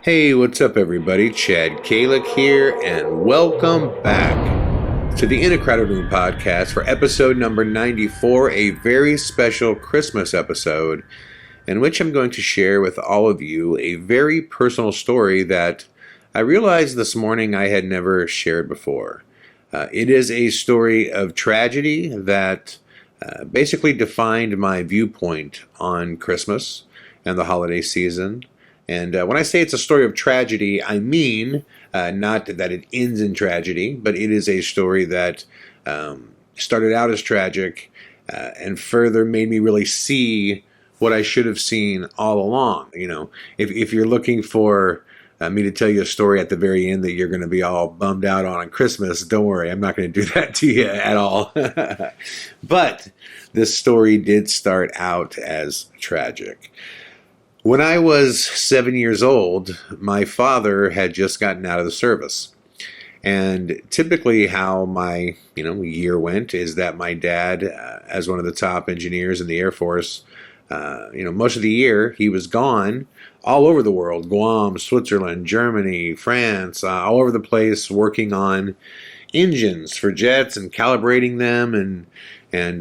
Hey, what's up, everybody? Chad Calek here, and welcome back to the In a Crowded Room podcast for episode number 94, a very special Christmas episode in which I'm going to share with all of you a very personal story that I realized this morning I had never shared before. It is a story of tragedy that basically defined my viewpoint on Christmas and the holiday season. And when I say it's a story of tragedy, I mean not that it ends in tragedy, but it is a story that started out as tragic and further made me really see what I should have seen all along. You know, if you're looking for me to tell you a story at the very end that you're going to be all bummed out on Christmas, don't worry, I'm not going to do that to you at all. But this story did start out as tragic. When I was 7 years old, my father had just gotten out of the service. And typically how my year went is that my dad, as one of the top engineers in the Air Force, most of the year he was gone all over the world, Guam, Switzerland, Germany, France, all over the place working on engines for jets and calibrating them and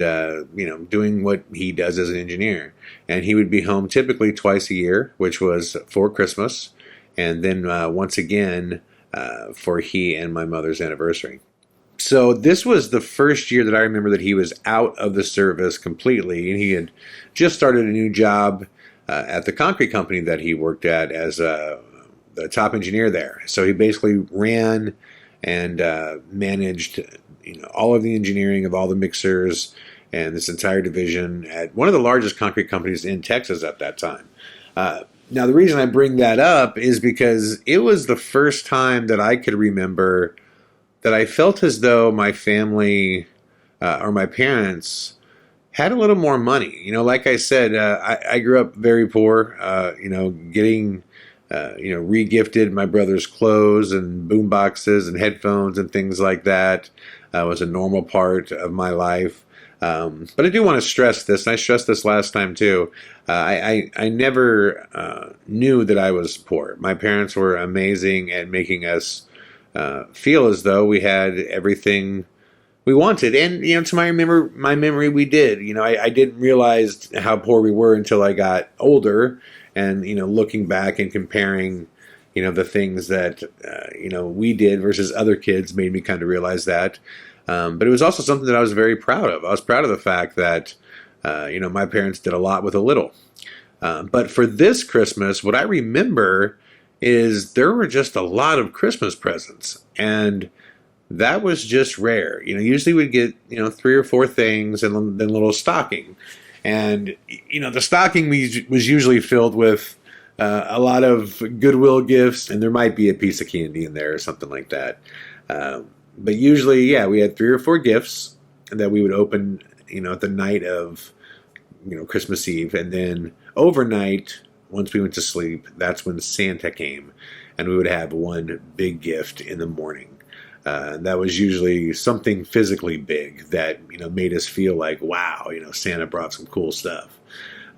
doing what he does as an engineer. And he would be home typically twice a year, which was for Christmas, and then once again for he and my mother's anniversary. So this was the first year that I remember that he was out of the service completely, and he had just started a new job at the concrete company that he worked at as the top engineer there. So he basically ran and managed all of the engineering of all the mixers and this entire division at one of the largest concrete companies in Texas at that time. Now, the reason I bring that up is because it was the first time that I could remember that I felt as though my family or my parents had a little more money. Like I said, I grew up very poor, getting re-gifted my brother's clothes and boom boxes and headphones and things like that was a normal part of my life. But I do want to stress this, and I stressed this last time too. I never knew that I was poor. My parents were amazing at making us feel as though we had everything we wanted, and to my memory, we did. I didn't realize how poor we were until I got older, and looking back and comparing, the things that we did versus other kids made me kind of realize that. But it was also something that I was very proud of. I was proud of the fact that, my parents did a lot with a little. But for this Christmas, what I remember is there were just a lot of Christmas presents. And that was just rare. Usually we'd get, 3 or 4 things and then a little stocking. And, the stocking was usually filled with a lot of Goodwill gifts, and there might be a piece of candy in there or something like that. But usually, we had 3 or 4 gifts that we would open, at the night of, Christmas Eve. And then overnight, once we went to sleep, that's when Santa came. And we would have one big gift in the morning. That was usually something physically big that, made us feel like, wow, Santa brought some cool stuff.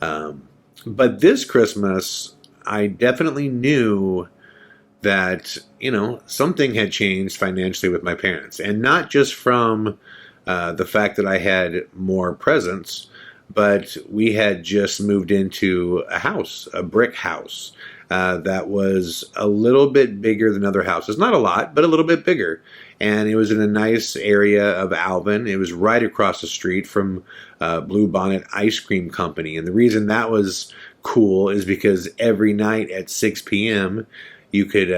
But this Christmas, I definitely knew that, something had changed financially with my parents. And not just from the fact that I had more presents, but we had just moved into a house, a brick house, that was a little bit bigger than other houses. Not a lot, but a little bit bigger. And it was in a nice area of Alvin. It was right across the street from Blue Bonnet Ice Cream Company. And the reason that was cool is because every night at 6 p.m., you could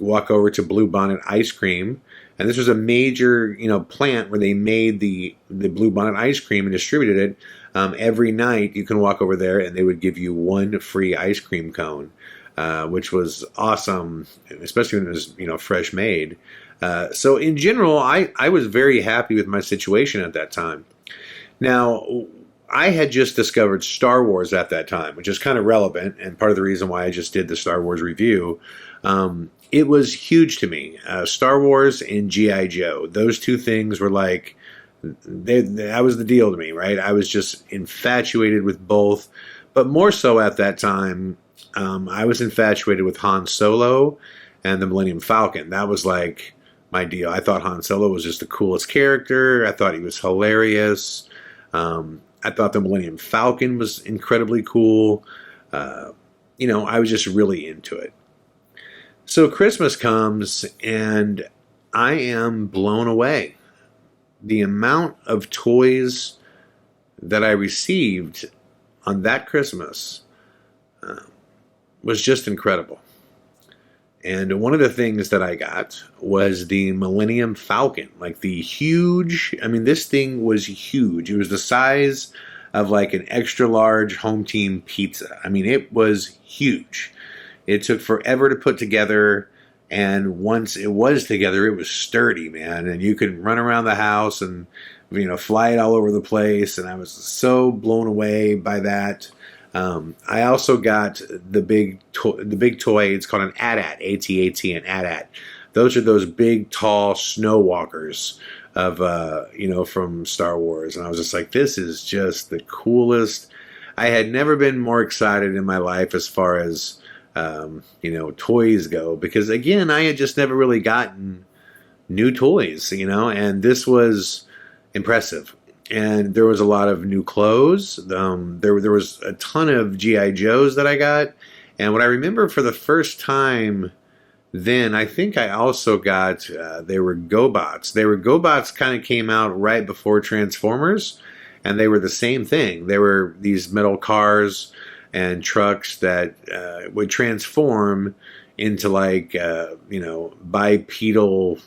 walk over to Blue Bonnet Ice Cream. And this was a major, plant where they made the Blue Bonnet ice cream and distributed it. Every night you can walk over there and they would give you one free ice cream cone, which was awesome, especially when it was, fresh made. So in general, I was very happy with my situation at that time. Now, I had just discovered Star Wars at that time, which is kind of relevant and part of the reason why I just did the Star Wars review. It was huge to me. Star Wars and G.I. Joe. Those two things were like, that was the deal to me, right? I was just infatuated with both. But more so at that time, I was infatuated with Han Solo and the Millennium Falcon. That was like my deal. I thought Han Solo was just the coolest character. I thought he was hilarious. I thought the Millennium Falcon was incredibly cool. I was just really into it. So Christmas comes and I am blown away. The amount of toys that I received on that Christmas was just incredible. And one of the things that I got was the Millennium Falcon, like the huge, this thing was huge. It was the size of like an extra large home team pizza. It was huge. It took forever to put together. And once it was together, it was sturdy, man. And you could run around the house and, fly it all over the place. And I was so blown away by that. I also got the big toy. It's called an AT-AT, AT-AT, an AT-AT. Those are those big, tall snow walkers of, from Star Wars. And I was just like, this is just the coolest. I had never been more excited in my life as far as, toys go. Because, again, I had just never really gotten new toys, and this was impressive. And there was a lot of new clothes. There was a ton of G.I. Joes that I got. And what I remember for the first time then, I think I also got, they were GoBots. GoBots kind of came out right before Transformers. And they were the same thing. They were these metal cars and trucks that would transform into like, bipedal,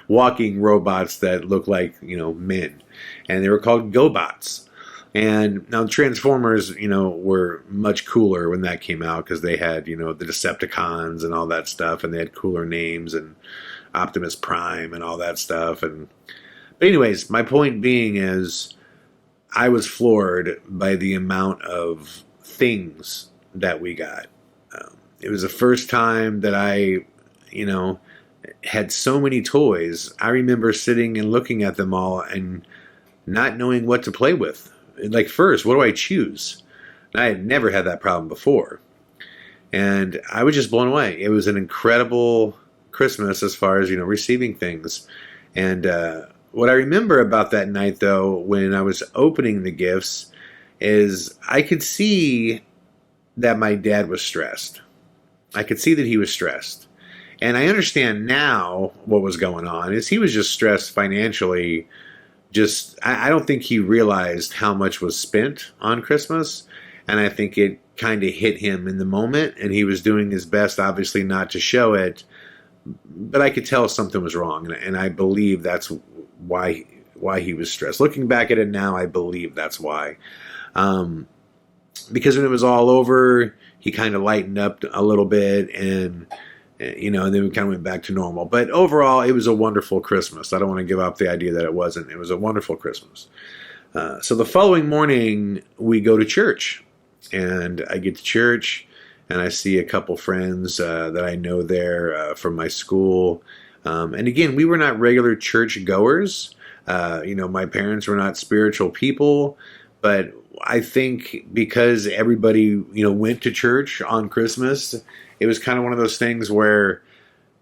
walking robots that look like, men. And they were called GoBots. And now Transformers, were much cooler when that came out because they had, the Decepticons and all that stuff. And they had cooler names and Optimus Prime and all that stuff. But anyways, my point being is I was floored by the amount of things that we got. It was the first time that I, had so many toys. I remember sitting and looking at them all and not knowing what to play with. Like, first, what do I choose? And I had never had that problem before. And I was just blown away. It was an incredible Christmas as far as, receiving things. And what I remember about that night, though, when I was opening the gifts, is I could see that my dad was stressed. I could see that he was stressed. And I understand now what was going on is he was just stressed financially. I don't think he realized how much was spent on Christmas. And I think it kind of hit him in the moment. And he was doing his best, obviously, not to show it. But I could tell something was wrong. And I believe that's why he was stressed. Looking back at it now, I believe that's why. Because when it was all over, he kind of lightened up a little bit and then we kind of went back to normal. But overall, it was a wonderful Christmas. I don't want to give up the idea that it wasn't. It was a wonderful Christmas. So the following morning, we go to church. And I get to church, and I see a couple friends that I know there from my school. And again, we were not regular church goers. My parents were not spiritual people. But I think because everybody, went to church on Christmas, it was kind of one of those things where,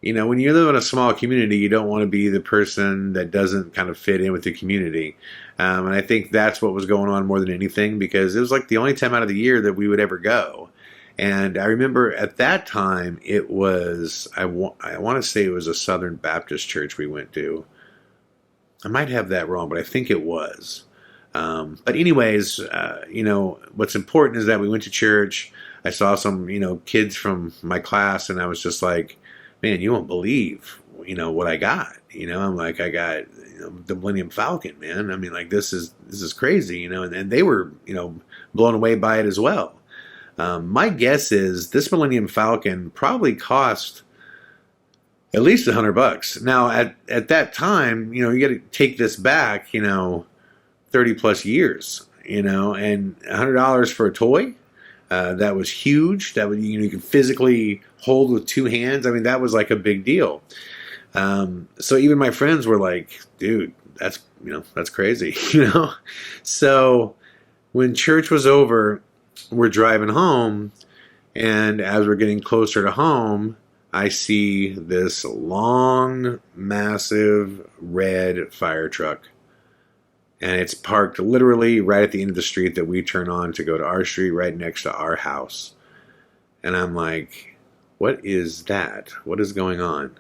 when you live in a small community, you don't want to be the person that doesn't kind of fit in with the community. And I think that's what was going on more than anything, because it was like the only time out of the year that we would ever go. And I remember at that time, it was, I want to say it was a Southern Baptist church we went to. I might have that wrong, but I think it was. But anyways, what's important is that we went to church. I saw some, kids from my class, and I was just like, man, you won't believe, what I got. I'm like, I got the Millennium Falcon, man. This is crazy, and they were, blown away by it as well. My guess is this Millennium Falcon probably cost at least $100. Now, at that time, you got to take this back, 30 plus years, and $100 for a toy, that was huge. That would, you could physically hold with two hands. That was like a big deal. So even my friends were like, dude, that's crazy, So when church was over, we're driving home, And as we're getting closer to home, I see this long, massive red fire truck. And it's parked literally right at the end of the street that we turn on to go to our street, right next to our house. And I'm like, what is that? What is going on?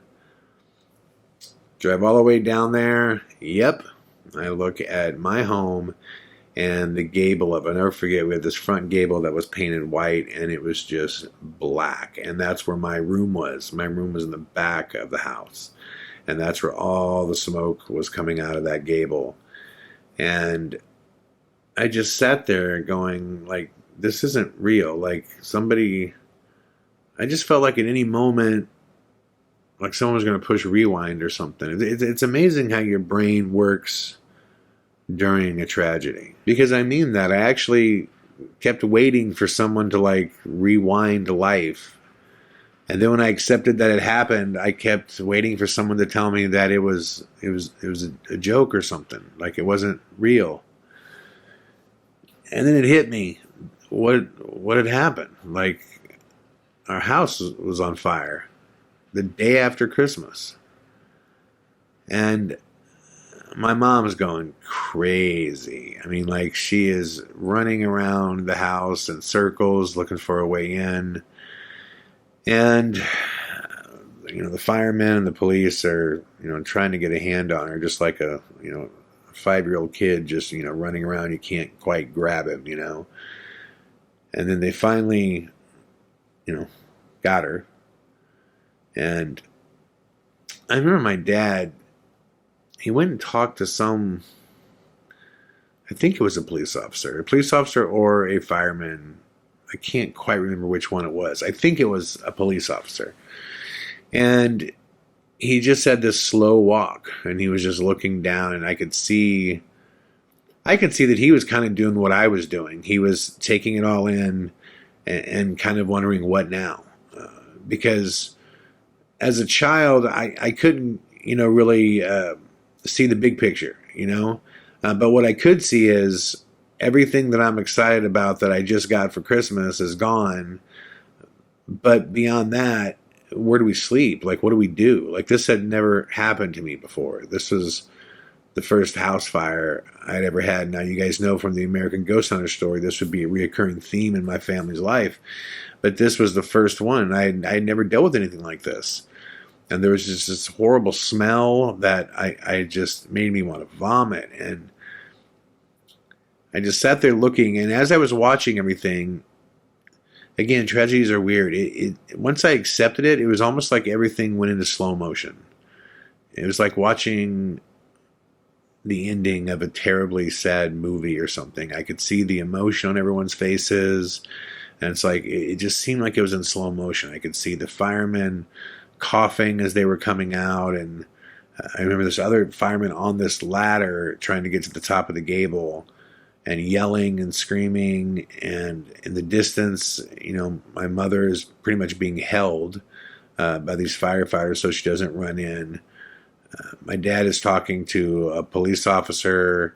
Drive all the way down there. Yep. I look at my home and the gable of it. I'll never forget, we had this front gable that was painted white and it was just black. And that's where my room was. My room was in the back of the house. And that's where all the smoke was coming out of that gable. And I just sat there going, like, this isn't real. Like, somebody, I just felt like at any moment, like someone was going to push rewind or something. It's amazing how your brain works during a tragedy. Because I mean that. I actually kept waiting for someone to, like, rewind life. And then when I accepted that it happened, I kept waiting for someone to tell me that it was a joke or something, like it wasn't real. And then it hit me what had happened. Like, our house was on fire the day after Christmas. And my mom's going crazy. I mean, like, she is running around the house in circles looking for a way in. And, the firemen and the police are, trying to get a hand on her, just like a 5-year-old kid just, running around. You can't quite grab him, And then they finally, got her. And I remember my dad, he went and talked to I think it was a police officer or a fireman. I can't quite remember which one it was. I think it was a police officer. And he just had this slow walk and he was just looking down, and I could see that he was kind of doing what I was doing. He was taking it all in and kind of wondering what now. Because as a child, I couldn't, really see the big picture, But what I could see is everything that I'm excited about that I just got for Christmas is gone. But beyond that, where do we sleep? Like, what do we do? Like, this had never happened to me before. This was the first house fire I'd ever had. Now, you guys know from the American Ghost Hunter story, this would be a reoccurring theme in my family's life. But this was the first one. I had never dealt with anything like this. And there was just this horrible smell that I just made me want to vomit. And I just sat there looking, and as I was watching everything, again, tragedies are weird. Once I accepted it, it was almost like everything went into slow motion. It was like watching the ending of a terribly sad movie or something. I could see the emotion on everyone's faces, and it's like it just seemed like it was in slow motion. I could see the firemen coughing as they were coming out, and I remember this other fireman on this ladder trying to get to the top of the gable, and yelling and screaming, and in the distance, my mother is pretty much being held by these firefighters so she doesn't run in. My dad is talking to a police officer,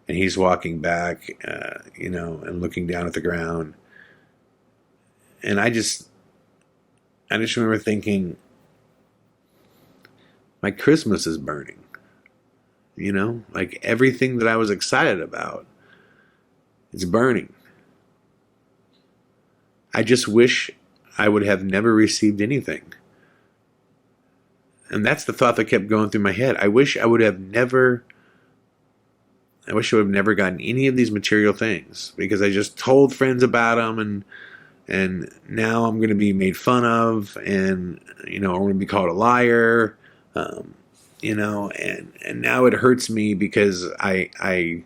and he's walking back, and looking down at the ground. And I just remember thinking, my Christmas is burning. Like everything that I was excited about, it's burning. I just wish I would have never received anything. And that's the thought that kept going through my head. I wish I would have never gotten any of these material things, because I just told friends about them, and now I'm going to be made fun of, and I'm going to be called a liar, and now it hurts me because I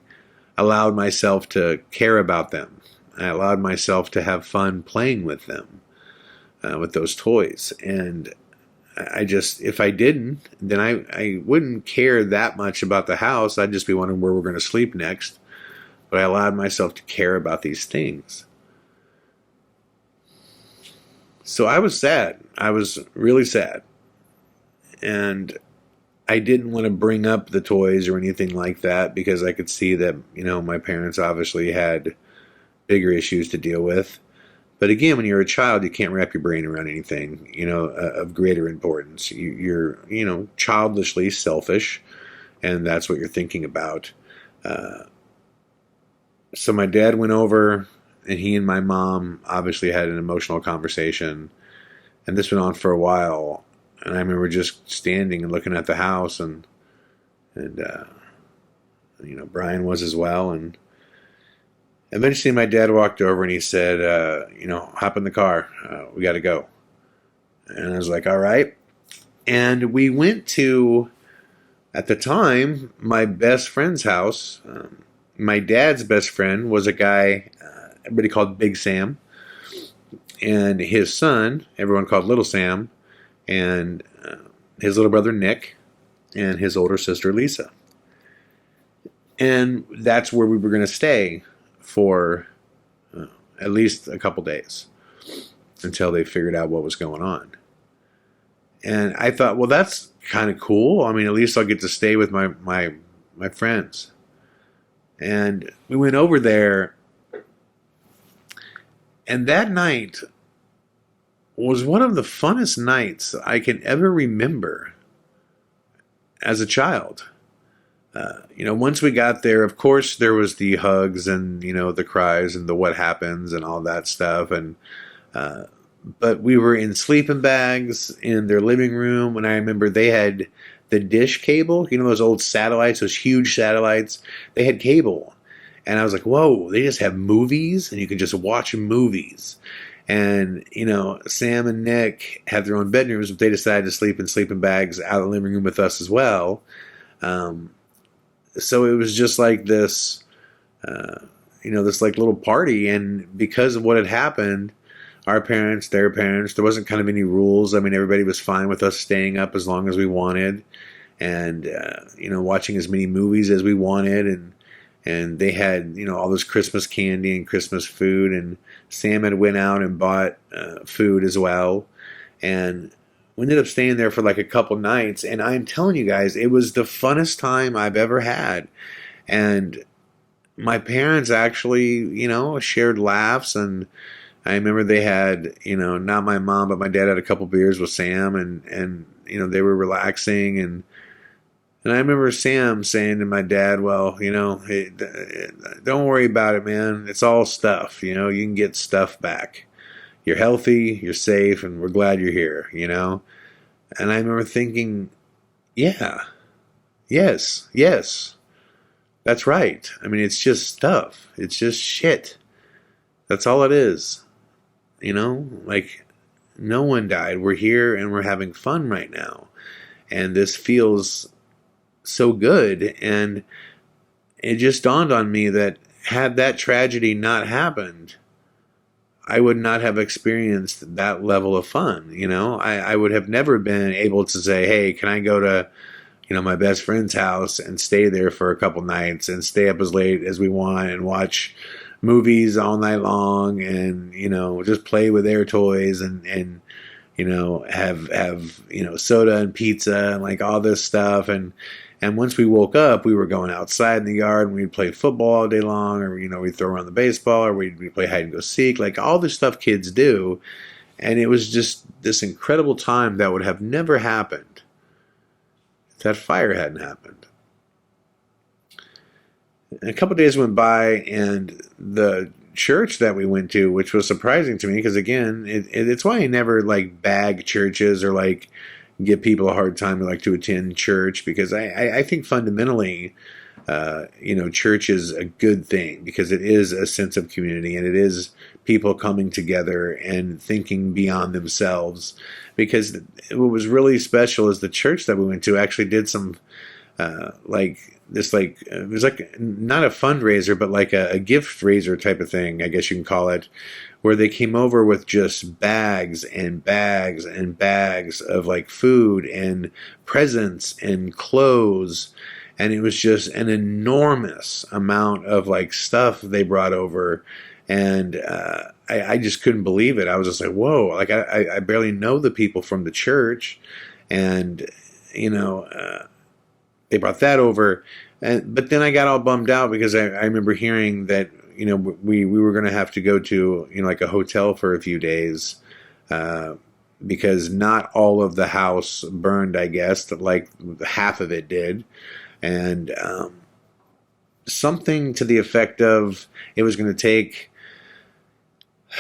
allowed myself to care about them. I allowed myself to have fun playing with them, with those toys. And I just, if I didn't, then I wouldn't care that much about the house. I'd just be wondering where we're going to sleep next. But I allowed myself to care about these things. So I was sad. I was really sad. And I didn't want to bring up the toys or anything like that, because I could see that, my parents obviously had bigger issues to deal with. But again, when you're a child, you can't wrap your brain around anything, of greater importance. You're, childishly selfish, and that's what you're thinking about. So my dad went over, and he and my mom obviously had an emotional conversation, and this went on for a while. And I remember just standing and looking at the house, and Brian was as well. And eventually my dad walked over and he said, hop in the car. We got to go. And I was like, all right. And we went to, at the time, my best friend's house. My dad's best friend was a guy everybody called Big Sam. And his son, everyone called Little Sam. And his little brother Nick. And his older sister Lisa. And that's where we were going to stay for at least a couple days until they figured out what was going on. And I thought, well, that's kind of cool. I mean, at least I'll get to stay with my friends. And we went over there, and that night was one of the funnest nights I can ever remember as a child. Once we got there, of course, there was the hugs and, the cries and the what happens and all that stuff. And, but we were in sleeping bags in their living room. And I remember they had the dish cable, those old satellites, those huge satellites. They had cable. And I was like, whoa, they just have movies and you can just watch movies. And, Sam and Nick had their own bedrooms, but they decided to sleep in sleeping bags out of the living room with us as well. So it was just like this, this like little party. And because of what had happened, our parents, their parents, there wasn't kind of any rules. I mean, everybody was fine with us staying up as long as we wanted and, watching as many movies as we wanted. And they had, all this Christmas candy and Christmas food. And Sam had went out and bought food as well. And we ended up staying there for like a couple nights, and I'm telling you guys, it was the funnest time I've ever had. And my parents actually, shared laughs, and I remember they had, not my mom, but my dad had a couple beers with Sam, and they were relaxing, and I remember Sam saying to my dad, well, hey, don't worry about it, man. It's all stuff, you can get stuff back. You're healthy, you're safe, and we're glad you're here, And I remember thinking, yeah, yes, that's right. I mean, it's just stuff. It's just shit. That's all it is. Like, no one died. We're here and we're having fun right now. And this feels so good. And it just dawned on me that had that tragedy not happened, I would not have experienced that level of fun. I would have never been able to say, hey, can I go to, my best friend's house and stay there for a couple nights and stay up as late as we want and watch movies all night long and, just play with their toys and have soda and pizza and like all this stuff. And once we woke up, we were going outside in the yard and we'd play football all day long, or, we'd throw around the baseball, or we'd play hide and go seek, like all the stuff kids do. And it was just this incredible time that would have never happened if that fire hadn't happened. And a couple of days went by, and the church that we went to, which was surprising to me, because again, it's why I never like bag churches or like give people a hard time to attend church, because I think fundamentally, church is a good thing because it is a sense of community and it is people coming together and thinking beyond themselves. Because what was really special is the church that we went to actually did some it was like not a fundraiser, but like a gift raiser type of thing, I guess you can call it, where they came over with just bags and bags and bags of like food and presents and clothes. And it was just an enormous amount of like stuff they brought over. And I just couldn't believe it. I was just like, whoa, like I barely know the people from the church. And, they brought that over. But then I got all bummed out because I remember hearing that, we were going to have to go to, like a hotel for a few days, because not all of the house burned, I guess, like half of it did. And something to the effect of it was going to take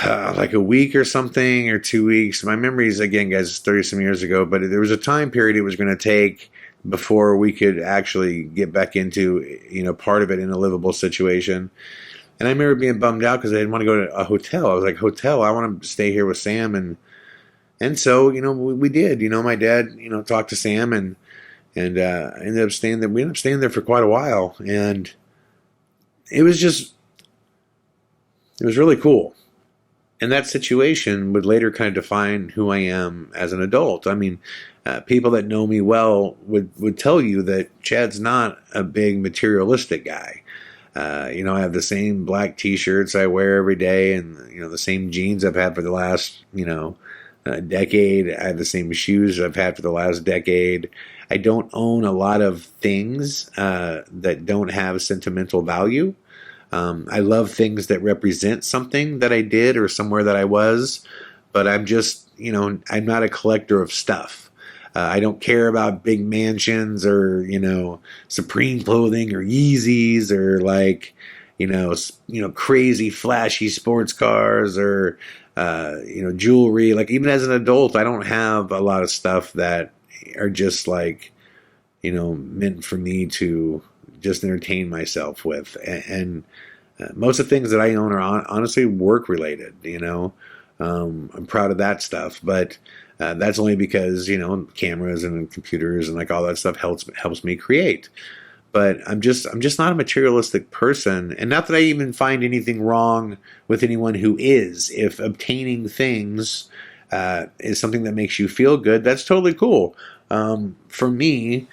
like a week or something, or 2 weeks. My memories, again, guys, is 30 some years ago, but there was a time period it was going to take before we could actually get back into, part of it in a livable situation. And I remember being bummed out because I didn't want to go to a hotel. I was like, hotel, I want to stay here with Sam. And so, we did. My dad, talked to Sam and ended up staying there. We ended up staying there for quite a while. And it was really cool. And that situation would later kind of define who I am as an adult. I mean, people that know me well would tell you that Chad's not a big materialistic guy. I have the same black t-shirts I wear every day, and, the same jeans I've had for the last, decade. I have the same shoes I've had for the last decade. I don't own a lot of things that don't have sentimental value. I love things that represent something that I did or somewhere that I was, but I'm just, I'm not a collector of stuff. I don't care about big mansions or, Supreme clothing or Yeezys or like, crazy flashy sports cars or, jewelry. Like even as an adult, I don't have a lot of stuff that are just like, meant for me to just entertain myself with. And most of the things that I own are honestly work related. I'm proud of that stuff, but that's only because cameras and computers and like all that stuff helps me create. But I'm just not a materialistic person, and not that I even find anything wrong with anyone who is. If obtaining things is something that makes you feel good, that's totally cool. For me,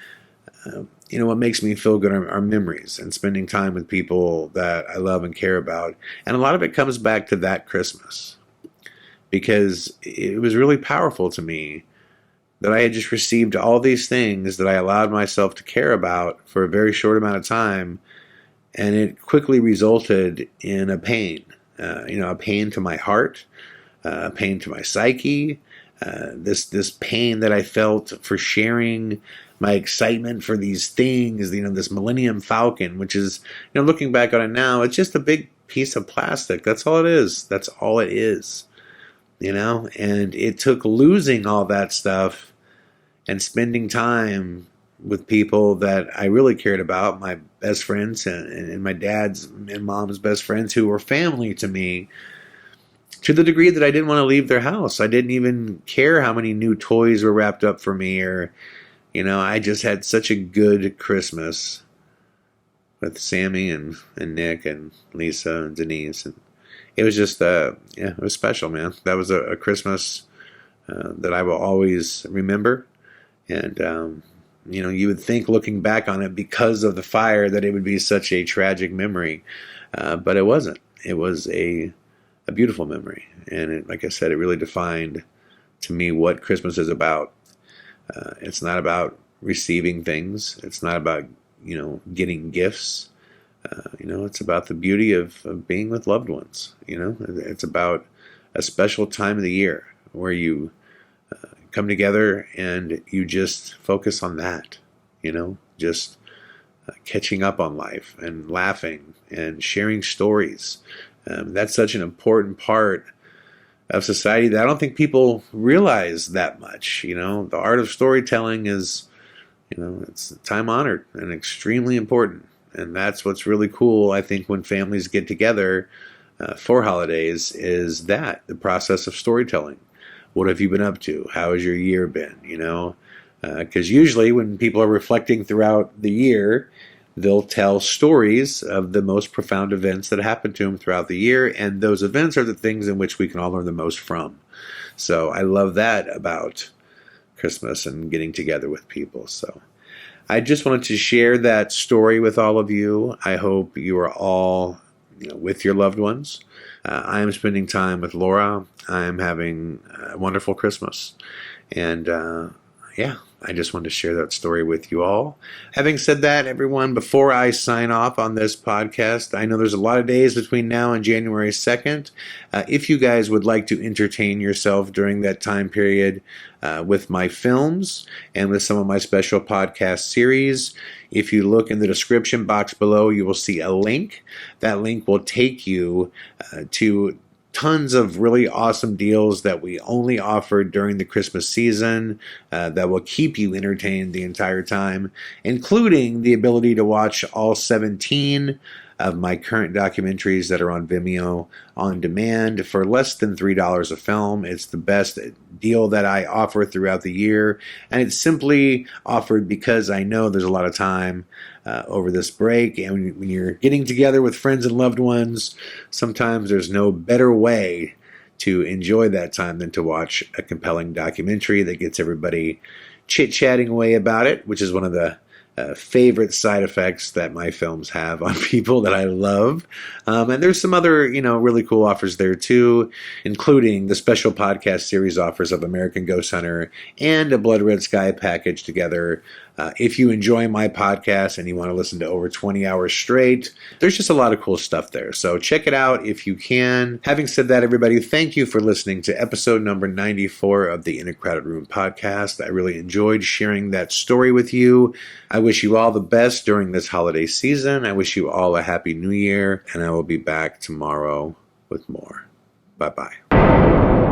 what makes me feel good are memories and spending time with people that I love and care about. And a lot of it comes back to that Christmas, because it was really powerful to me that I had just received all these things that I allowed myself to care about for a very short amount of time. And it quickly resulted in a pain, a pain to my heart, a pain to my psyche, this pain that I felt for sharing my excitement for these things, this Millennium Falcon, which is, looking back on it now, it's just a big piece of plastic. That's all it is. That's all it is, and it took losing all that stuff and spending time with people that I really cared about, my best friends and my dad's and mom's best friends who were family to me, to the degree that I didn't want to leave their house. I didn't even care how many new toys were wrapped up for me, or, I just had such a good Christmas with Sammy and Nick and Lisa and Denise. And it was just, it was special, man. That was a Christmas that I will always remember. And, you would think looking back on it because of the fire that it would be such a tragic memory. But it wasn't. It was a beautiful memory. And it, like I said, it really defined to me what Christmas is about. It's not about receiving things. It's not about, getting gifts. It's about the beauty of being with loved ones. It's about a special time of the year where you come together and you just focus on that, just catching up on life and laughing and sharing stories. That's such an important part of society that I don't think people realize that much. The art of storytelling is, it's time honored and extremely important. And that's what's really cool, I think, when families get together for holidays, is that the process of storytelling. What have you been up to? How has your year been? Because usually when people are reflecting throughout the year, they'll tell stories of the most profound events that happened to them throughout the year. And those events are the things in which we can all learn the most from. So I love that about Christmas and getting together with people. So I just wanted to share that story with all of you. I hope you are all with your loved ones. I am spending time with Laura. I am having a wonderful Christmas. And, yeah, I just wanted to share that story with you all. Having said that, everyone, before I sign off on this podcast, I know there's a lot of days between now and January 2nd. If you guys would like to entertain yourself during that time period with my films and with some of my special podcast series, if you look in the description box below, you will see a link. That link will take you to tons of really awesome deals that we only offer during the Christmas season that will keep you entertained the entire time, including the ability to watch all 17 of my current documentaries that are on Vimeo on demand for less than $3 a film. It's the best deal that I offer throughout the year, and it's simply offered because I know there's a lot of time over this break, and when you're getting together with friends and loved ones, sometimes there's no better way to enjoy that time than to watch a compelling documentary that gets everybody chit-chatting away about it, which is one of the favorite side effects that my films have on people that I love. And there's some other, really cool offers there too, including the special podcast series offers of American Ghost Hunter and a Blood Red Sky package together. If you enjoy my podcast and you want to listen to over 20 hours straight, there's just a lot of cool stuff there. So check it out if you can. Having said that, everybody, thank you for listening to episode number 94 of the In a Crowded Room podcast. I really enjoyed sharing that story with you. I wish you all the best during this holiday season. I wish you all a happy new year, and I will be back tomorrow with more. Bye-bye.